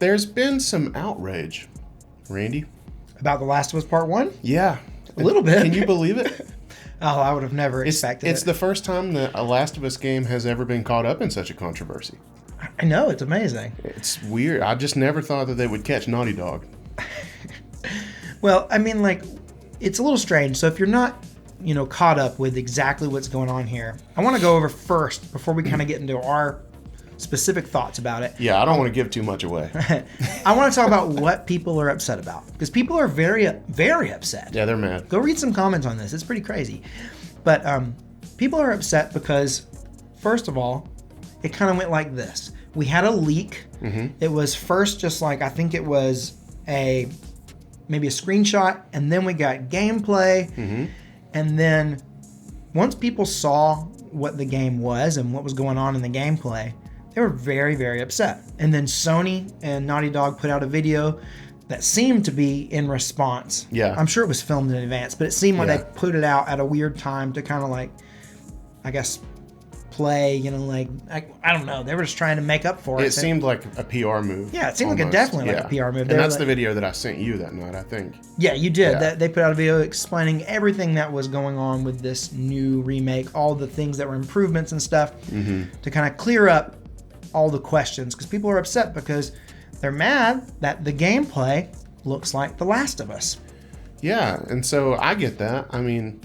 there's been some outrage, Randy. About The Last of Us Part 1? Yeah. A little bit. Can you believe it? Oh, I would have never expected It's the first time that a Last of Us game has ever been caught up in such a controversy. I know, it's amazing. It's weird. I just never thought that they would catch Naughty Dog. Well, I mean, like, it's a little strange. So if you're not, caught up with exactly what's going on here, I want to go over first, before we kind of get into our specific thoughts about it. Yeah, I don't want to give too much away. I want to talk about what people are upset about, because people are very, very upset. Yeah, they're mad. Go read some comments on this. It's pretty crazy. But people are upset because, first of all, it kind of went like this. We had a leak. Mm-hmm. It was first just like, I think it was maybe a screenshot, and then we got gameplay. Mm-hmm. And then once people saw what the game was and what was going on in the gameplay, they were very, very upset. And then Sony and Naughty Dog put out a video that seemed to be in response. Yeah. I'm sure it was filmed in advance, but it seemed like Yeah. they put it out at a weird time to kind of like, I guess, play, I don't know. They were just trying to make up for it. It seemed like a PR move. Yeah, it seemed like almost. definitely like a PR move. And that's the video that I sent you that night, I think. Yeah, you did. Yeah. They put out a video explaining everything that was going on with this new remake, all the things that were improvements and stuff, to kind of clear up all the questions, because people are upset because they're mad that the gameplay looks like The Last of Us. Yeah, and so I get that. I mean,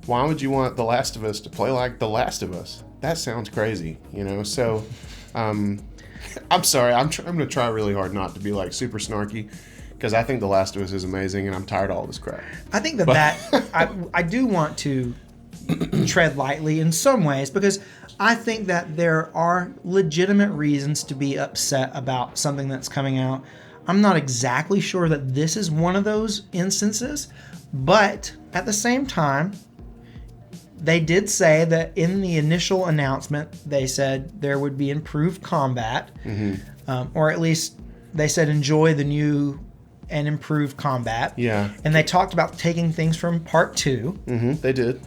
why would you want The Last of Us to play like The Last of Us? That sounds crazy, So, I'm sorry. I'm going to try really hard not to be like super snarky, because I think The Last of Us is amazing, and I'm tired of all this crap. I think I do want to tread lightly in some ways, because I think that there are legitimate reasons to be upset about something that's coming out. I'm not exactly sure that this is one of those instances, but at the same time, they did say that in the initial announcement, they said there would be improved combat, or at least they said enjoy the new and improved combat. Yeah. And they talked about taking things from part 2. Mm-hmm, they did.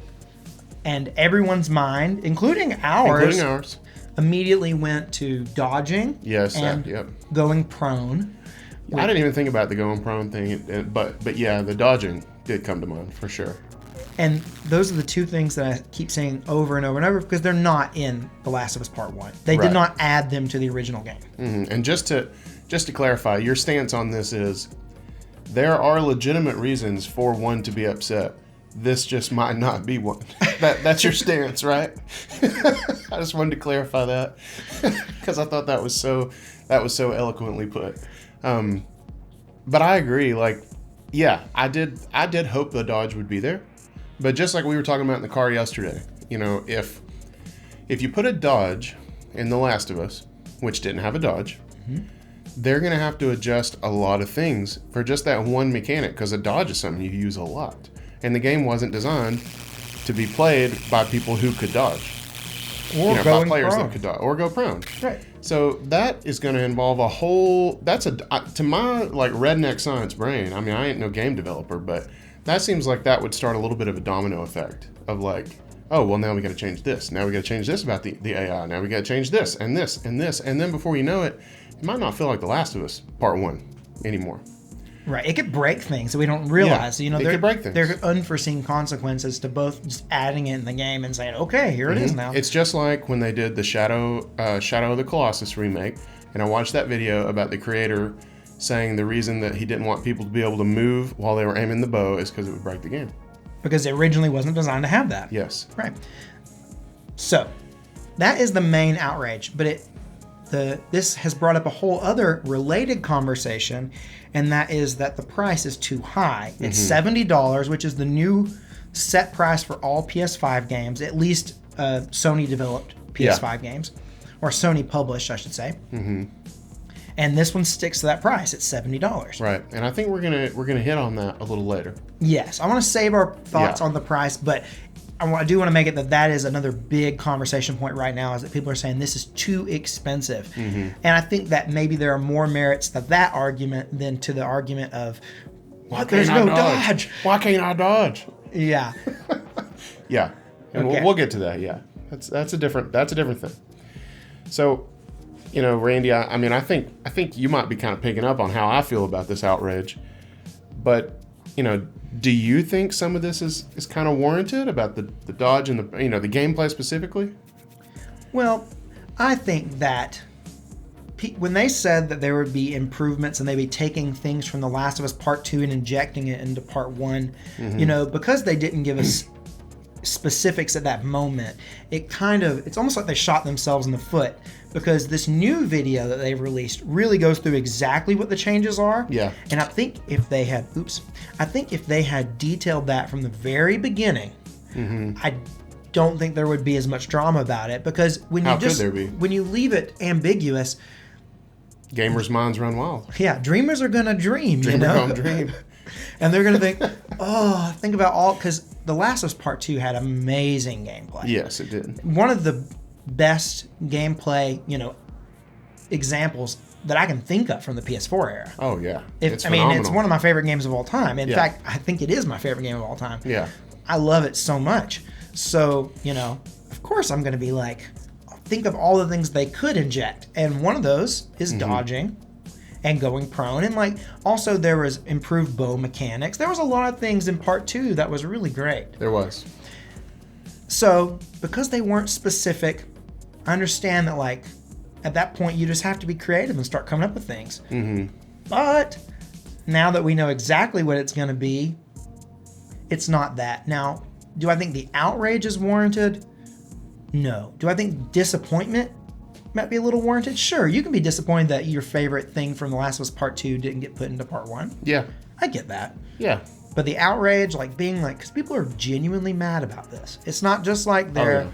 And everyone's mind, including ours, immediately went to dodging and going prone. I didn't even think about the going prone thing, but yeah, the dodging did come to mind for sure. And those are the two things that I keep saying over and over and over, because they're not in The Last of Us Part 1. They did not add them to the original game. Mm-hmm. And just to clarify, your stance on this is there are legitimate reasons for one to be upset. This just might not be one. That's your stance, right? I just wanted to clarify that, because I thought that was so eloquently put. But I agree. Like, yeah, I did hope the dodge would be there. But just like we were talking about in the car yesterday, if you put a dodge in The Last of Us, which didn't have a dodge, they're going to have to adjust a lot of things for just that one mechanic, because a dodge is something you use a lot. And the game wasn't designed to be played by people who could dodge. Or by players that could dodge. Or go prone. Right. So that is going to involve a whole... to my like redneck science brain, I mean, I ain't no game developer, but that seems like that would start a little bit of a domino effect of like, oh, well, now we got to change this. Now we got to change this about the AI. Now we got to change this and this and this. And then before you know it, it might not feel like The Last of Us Part 1 anymore. Right. It could break things that we don't realize. It could break things. There are unforeseen consequences to both just adding it in the game and saying, okay, here it is now. It's just like when they did the Shadow of the Colossus remake, and I watched that video about the creator saying the reason that he didn't want people to be able to move while they were aiming the bow is because it would break the game. Because it originally wasn't designed to have that. Yes. Right. So, that is the main outrage, but this has brought up a whole other related conversation, and that is that the price is too high. It's $70, which is the new set price for all PS5 games, at least Sony developed PS5 games, or Sony published, I should say. Mm-hmm. And this one sticks to that price. It's $70. Right, and I think we're gonna hit on that a little later. Yes, I want to save our thoughts on the price, but I do want to make it that is another big conversation point right now, is that people are saying this is too expensive. Mm-hmm. And I think that maybe there are more merits to that argument than to the argument of, there's no dodge. Why can't I dodge? Yeah. Yeah, and we'll get to that. Yeah, that's a different thing. So Randy, I mean, I think you might be kind of picking up on how I feel about this outrage. But, do you think some of this is kind of warranted about the dodge and the gameplay specifically? Well, I think that when they said that there would be improvements and they'd be taking things from The Last of Us Part 2 and injecting it into Part 1, because they didn't give us specifics at that moment, it's almost like they shot themselves in the foot, because this new video that they've released really goes through exactly what the changes are. Yeah. And I think if they had detailed that from the very beginning, I don't think there would be as much drama about it, because when you leave it ambiguous, gamers' minds run wild. Yeah, dreamers are gonna dream. Gonna dream. And they're gonna think, think about because The Last of Us Part 2 had amazing gameplay. Yes, it did. One of the best gameplay, examples that I can think of from the PS4 era. Oh yeah, it's one of my favorite games of all time. In fact, I think it is my favorite game of all time. Yeah, I love it so much. So of course I'm gonna be like, think of all the things they could inject, and one of those is dodging and going prone, and also there was improved bow mechanics. There was a lot of things in Part 2 that was really great. There was. So because they weren't specific, I understand that at that point you just have to be creative and start coming up with things. But now that we know exactly what it's going to be, it's not that. Now, do I think the outrage is warranted? No. Do I think disappointment might be a little warranted? Sure, you can be disappointed that your favorite thing from The Last of Us Part 2 didn't get put into Part 1. Yeah. I get that. Yeah. But the outrage, because people are genuinely mad about this. It's not just like they're,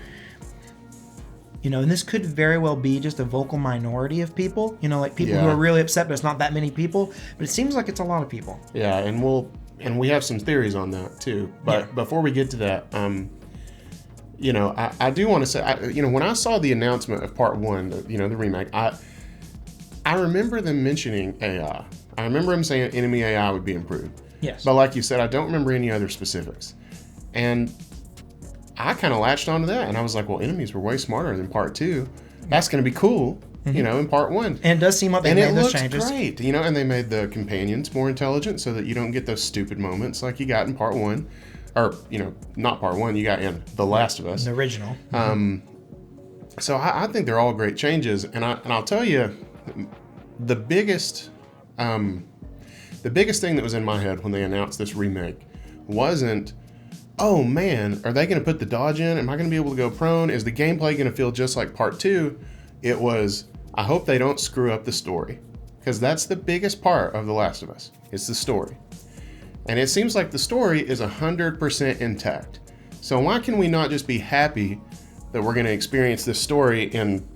and this could very well be just a vocal minority of people, people who are really upset, but it's not that many people. But it seems like it's a lot of people. Yeah, and we have some theories on that too. But before we get to that, I do want to say, when I saw the announcement of Part 1, the remake, I remember them mentioning AI. I remember them saying enemy AI would be improved. Yes. But like you said, I don't remember any other specifics. And I kind of latched onto that, and I was like, well, enemies were way smarter than Part 2. That's going to be cool, in Part 1. And it does seem like they made those changes. And it looks great, and they made the companions more intelligent so that you don't get those stupid moments like you got in Part 1. Or, not Part 1, you got in The Last of Us. The original. So I think they're all great changes, and I'll tell you, the biggest thing that was in my head when they announced this remake wasn't, oh man, are they going to put the dodge in? Am I going to be able to go prone? Is the gameplay going to feel just like Part 2? It was, I hope they don't screw up the story, because that's the biggest part of The Last of Us. It's the story. And it seems like the story is 100% intact. So why can we not just be happy that we're going to experience this story in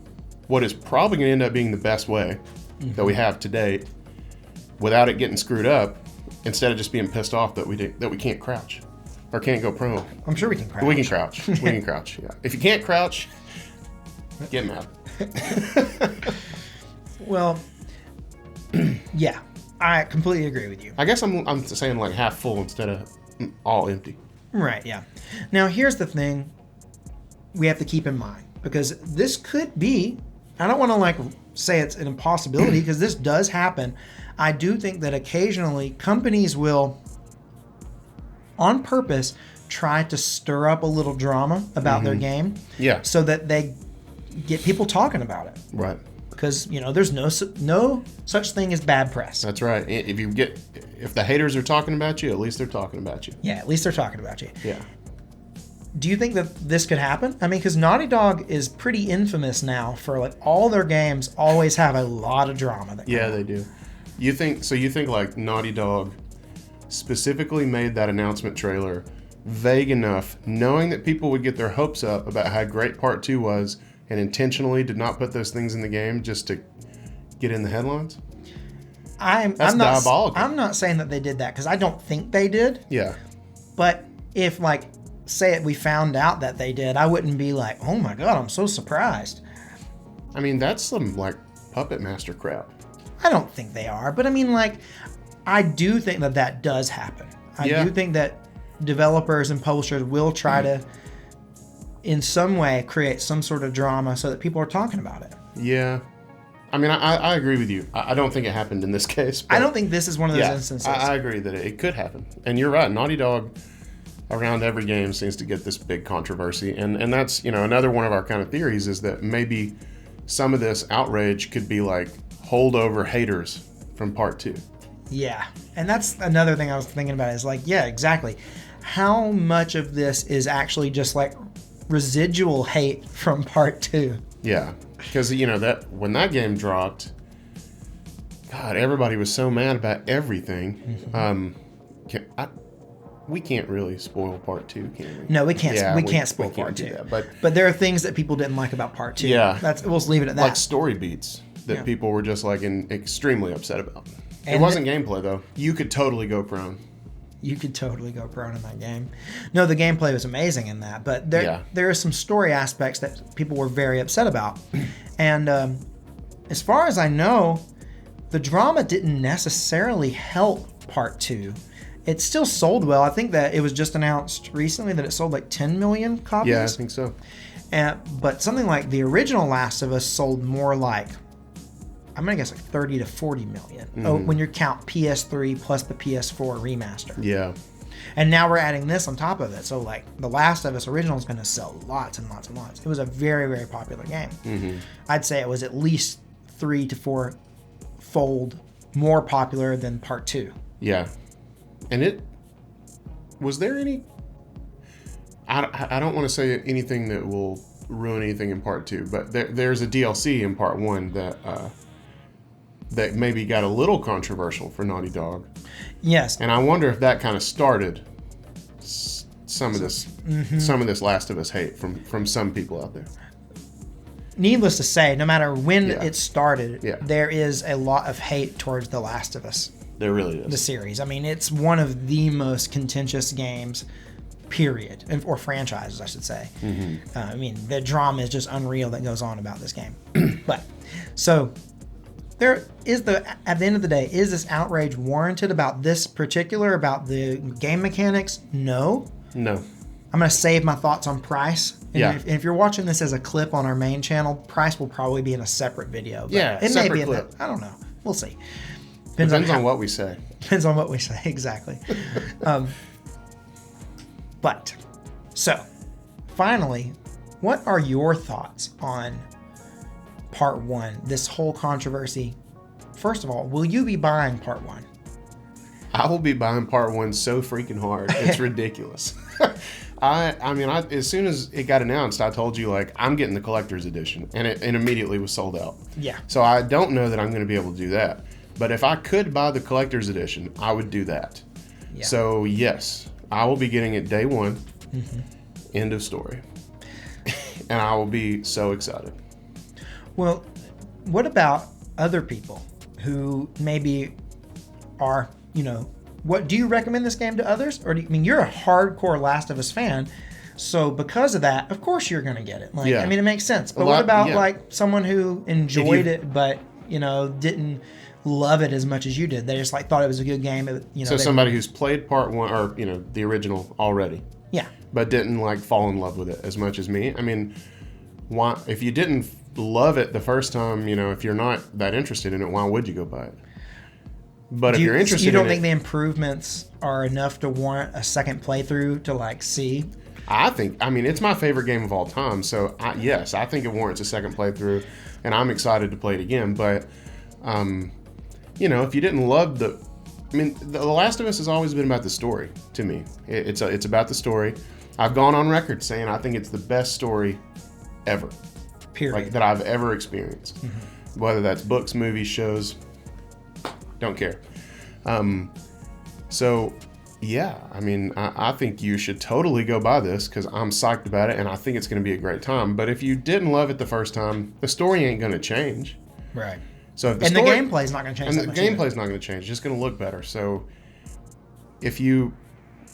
what is probably going to end up being the best way that we have to date, without it getting screwed up, instead of just being pissed off that we can't crouch or can't go prone. I'm sure we can crouch. We can crouch. We can crouch. Yeah. If you can't crouch, get mad. Well, yeah, I completely agree with you. I guess I'm saying half full instead of all empty. Right. Yeah. Now here's the thing we have to keep in mind, because this could be, I don't want to say it's an impossibility, because this does happen. I do think that occasionally companies will, on purpose, try to stir up a little drama about their game. Yeah. So that they get people talking about it. Right. Because, there's no such thing as bad press. That's right. If the haters are talking about you, at least they're talking about you. Yeah, at least they're talking about you. Yeah. Do you think that this could happen? I mean, because Naughty Dog is pretty infamous now for all their games always have a lot of drama. Yeah, they do. You think Naughty Dog specifically made that announcement trailer vague enough, knowing that people would get their hopes up about how great Part 2 was, and intentionally did not put those things in the game just to get in the headlines? That's diabolical. I'm not saying that they did that, because I don't think they did. Yeah. But if, we found out that they did, I wouldn't be like, oh my God, I'm so surprised. I mean, that's some, puppet master crap. I don't think they are. But I mean, I do think that does happen. I do think that developers and publishers will try to, in some way, create some sort of drama so that people are talking about it. Yeah. I mean, I agree with you. I don't think it happened in this case. I don't think this is one of those Yeah, instances. I agree that it could happen. And you're right. Naughty Dog, around every game, seems to get this big controversy. And that's, another one of our kind of theories is that maybe some of this outrage could be like holdover haters from part 2. Yeah. And that's another thing I was thinking about is like, yeah, exactly. How much of this is actually just like residual hate from part 2? Yeah. Because, that when that game dropped, God, everybody was so mad about everything. Mm-hmm. We can't really spoil part 2, can we? No, we can't. Yeah, we can't spoil we can't part do 2. that, but there are things that people didn't like about part 2. Yeah. We'll just leave it at that. Like story beats that Yeah. people were just like extremely upset about. It And wasn't gameplay though. You could totally go prone. You could totally go prone in that game. No, the gameplay was amazing in that, but there are some story aspects that people were very upset about. And as far as I know, the drama didn't necessarily help part 2. It still sold well. I think that it was just announced recently that it sold like 10 million copies. Yeah, I think so. But something like the original Last of Us sold more like, I'm going to guess like 30 to 40 million. Mm-hmm. When you count PS3 plus the PS4 remaster. Yeah. And now we're adding this on top of it. So like the Last of Us original is going to sell lots and lots and lots. It was a very, very popular game. Mm-hmm. I'd say it was at least 3 to 4 fold more popular than part 2. Yeah. And was there any, I don't want to say anything that will ruin anything in part 2, but there's a DLC in part 1 that maybe got a little controversial for Naughty Dog. Yes. And I wonder if that kind of started some of this Last of Us hate from some people out there. Needless to say, no matter when Yeah. it started, Yeah. there is a lot of hate towards The Last of Us, There really is. the series. I mean, it's one of the most contentious games, period, or franchises, I should say. Mm-hmm. I mean, the drama is just unreal that goes on about this game. But, so, there is at the end of the day, is this outrage warranted about this particular, about the game mechanics? No. No. I'm going to save my thoughts on price. And Yeah. if you're watching this as a clip on our main channel, price will probably be in a separate video. But Yeah, it may separate be in clip. I don't know. We'll see. Depends how- on what we say. Depends on what we say, exactly. But, so, finally, what are your thoughts on part 1, this whole controversy? First of all, will you be buying part 1? I will be buying part 1 so freaking hard. It's ridiculous. I mean, as soon as it got announced, I told you, like, I'm getting the collector's edition, and it immediately was sold out. Yeah. So I don't know that I'm going to be able to do that. But if I could buy the collector's edition, I would do that. Yeah. So, yes, I will be getting it day 1. Mm-hmm. End of story. And I will be so excited. Well, what about other people who maybe are, what do you recommend this game to others? Or you're a hardcore Last of Us fan, so because of that, of course you're going to get it. Like, Yeah. I mean, it makes sense. But lot- what about yeah. like someone who enjoyed it, but didn't love it as much as you did? They just like thought it was a good game. So somebody who's played part 1 or, the original already, yeah, but didn't like fall in love with it as much as me. I mean, why, if you didn't love it the first time, if you're not that interested in it, why would you go buy it? But if you're interested you don't in think it, the improvements are enough to warrant a second playthrough to like see? I mean, it's my favorite game of all time. So yes, I think it warrants a second playthrough, and I'm excited to play it again. But, if you didn't love The Last of Us has always been about the story to me. It's about the story. I've gone on record saying I think it's the best story ever. Period. Like that I've ever experienced. Mm-hmm. Whether that's books, movies, shows, don't care. So, yeah, I think you should totally go buy this because I'm psyched about it and I think it's going to be a great time. But if you didn't love it the first time, the story ain't going to change. Right. So if the gameplay's not going to change. And the gameplay's not going to change. It's just going to look better. So if you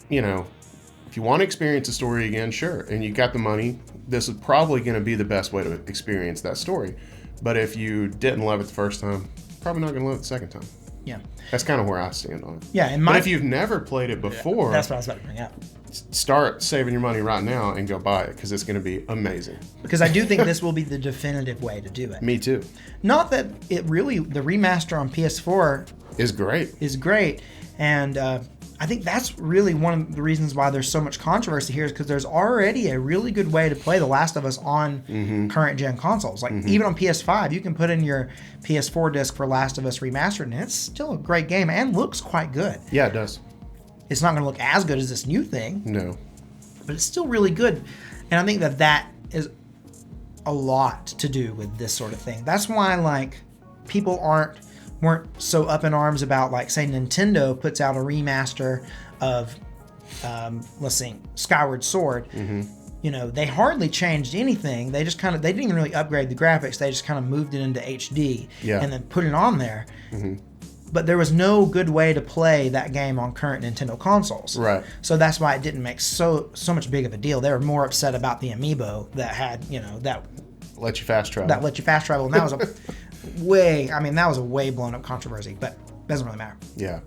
want to experience the story again, sure, and you got the money, this is probably going to be the best way to experience that story. But if you didn't love it the first time, probably not going to love it the second time. Yeah. That's kind of where I stand on it. Yeah, and But if you've never played it before, that's what I was about to bring up. start saving your money right now and go buy it because it's going to be amazing. Because I do think this will be the definitive way to do it. Me too. Not that it really, the remaster on PS4 Is great. is great, and I think that's really one of the reasons why there's so much controversy here, is because there's already a really good way to play The Last of Us on current gen consoles. Like even on PS5, you can put in your PS4 disc for Last of Us Remastered, and it's still a great game and looks quite good. Yeah, it does. It's not going to look as good as this new thing, No. but it's still really good. And I think that that is a lot to do with this sort of thing. That's why like people weren't so up in arms about, like, say Nintendo puts out a remaster of let's see, Skyward Sword. You know, they hardly changed anything. They just they didn't even really upgrade the graphics. They just kind of moved it into HD and then put it on there. But there was no good way to play that game on current Nintendo consoles. Right. So that's why it didn't make so much big of a deal. They were more upset about the amiibo that had, you know, that Let you fast travel. let you fast travel, and that was that was a way blown up controversy, but it doesn't really matter. Yeah.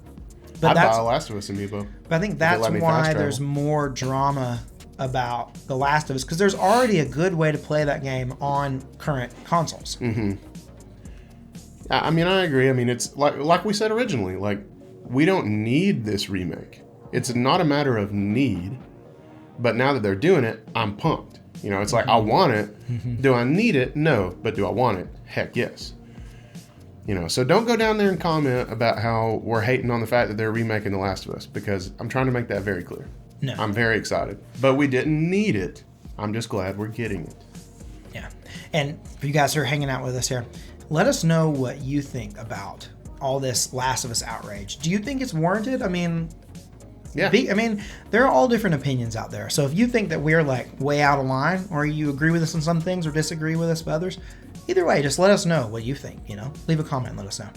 But I'd buy that's, a Last of Us amiibo. but I think it that's let me fast why travel. there's more drama about The Last of Us, because there's already a good way to play that game on current consoles. I mean, I agree. I mean, it's like we said originally, like, we don't need this remake. It's not a matter of need, but now that they're doing it, I'm pumped. You know, it's like, I want it. Do I need it? No. But do I want it? Heck yes. You know, so don't go down there and comment about how we're hating on the fact that they're remaking The Last of Us, because I'm trying to make that very clear. No. I'm very excited. But we didn't need it. I'm just glad we're getting it. Yeah. And for you guys who are hanging out with us here, let us know what you think about all this Last of Us outrage. Do you think it's warranted? I mean, Yeah. there are all different opinions out there. So if you think that we're like way out of line, or you agree with us on some things or disagree with us with others, either way, just let us know what you think, you know? Leave a comment and let us know.